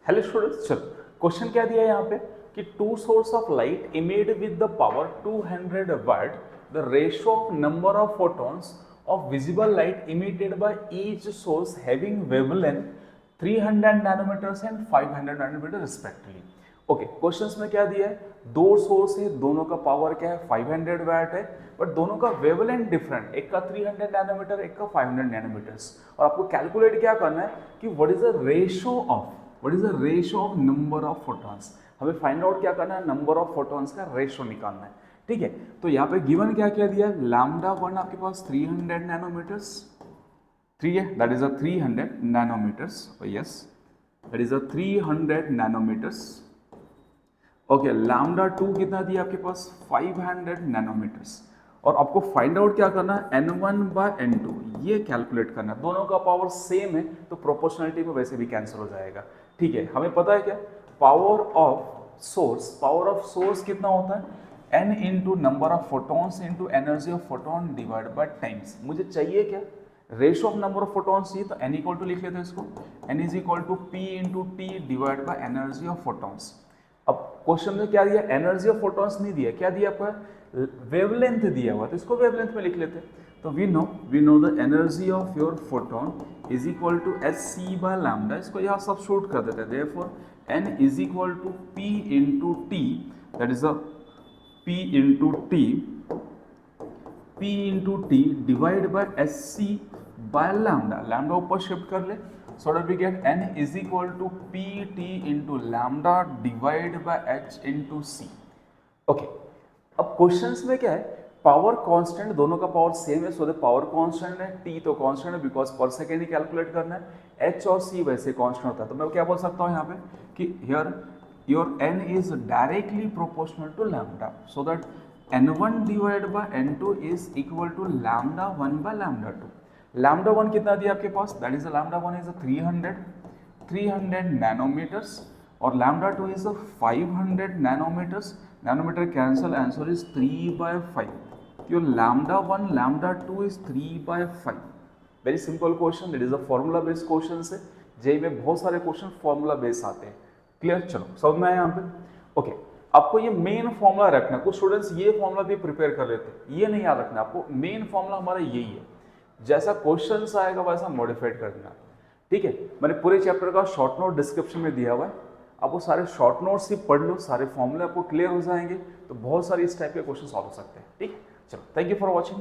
Hello students, चलो question क्या दिया है यहाँ पे कि two source of light emit with the power 200 watt, the ratio of number of photons of visible light emitted by each source having wavelength 300 nanometres and 500 nanometre respectively. Okay, questions में क्या दिया है, दो सोर्स है, दोनों का power क्या है 500 वाट है, बट दोनों का वेवलेंथ डिफरेंट, एक का 300 नैनोमीटर, एक का 500 नैनोमीटर्स। और आपको कैलकुलेट क्या करना है कि what is the ratio of number of photons. हमें फाइंड आउट क्या करना है, नंबर ऑफ फोटॉन्स का रेशियो निकालना है। ठीक है, तो यहाँ पे गिवन क्या क्या दिया है, लैम्डा 1 आपके पास 300 नैनोमीटर्स, 3 है, that is a 300 nanometres, yes that is a 300 nanometres. Okay, lambda 2 कितना दिया आपके पास 500 नैनोमीटर्स। और आपको फाइंड आउट क्या करना है, n1 बाय n2 ये कैलकुलेट करना है। दोनों का पावर सेम है तो प्रोपोर्शनलिटी में वैसे भी कैंसिल हो जाएगा। ठीक है, हमें पता है क्या, पावर ऑफ सोर्स कितना होता है, n into number of photons into energy of photon divide by times. मुझे चाहिए क्या, ratio of number of photons चाहिए, तो n इक्वल टू लिख लेते हैं इसको, n is equal to p into T divide by energy of photons. अब क्वेश्चन में क्या दिया, एनर्जी ऑफ फोटॉन्स नहीं दिया, क्या दिया आपको, वेवलेंथ दिया हुआ, तो इसको वेवलेंथ में लिख लेते हैं। तो we know the energy of your photon is equal to H C by lambda, इसको यहाँ सब्स्टिट्यूट कर देते हैं। Therefore N is equal to P into T, that is a P into T divide by H C by lambda, lambda ऊपर shift कर ले, so that we get n is equal to pt into lambda divide by h into c। Okay, अब questions में क्या है, power constant, दोनों का power same है, सो द पावर कांस्टेंट है, t तो कांस्टेंट है बिकॉज पर सेकेंड ही कैलकुलेट करना है, h और c वैसे कांस्टेंट होता है। तो मैं क्या बोल सकता हूँ यहाँ पे कि here your n is directly proportional to lambda, so that n1 divide by n2 is equal to lambda 1 by lambda 2। Lambda 1 कितना दिया आपके पास, that is lambda 1 is 300 nanometres और lambda 2 is 500 nanometres. Nanometre cancel, answer is 3/5। Your lambda 1 lambda 2 is 3/5। Very simple question, it is a formula based question से JEE में बहुत सारे question formula based आते हैं। क्लियर, चलो समझ में आया यहाँ पे। ओके, आपको ये मेन फॉर्मूला रखना है, कुछ स्टूडेंट्स ये फॉर्मूला भी प्रिपेयर कर लेते हैं, ये नहीं याद रखना आपको, मेन फॉर्मूला हमारा यही है, जैसा क्वेश्चंस आएगा वैसा मॉडिफाइड कर देना। ठीक है, मैंने पूरे चैप्टर का शॉर्ट नोट डिस्क्रिप्शन में दिया हुआ है, आप वो सारे शॉर्ट नोट्स ही पढ़ लो, सारे फॉर्मूले आपको क्लियर हो जाएंगे, तो बहुत सारे इस टाइप के क्वेश्चन सॉल्व हो सकते हैं। ठीक है, चलो थैंक यू फॉर वॉचिंग।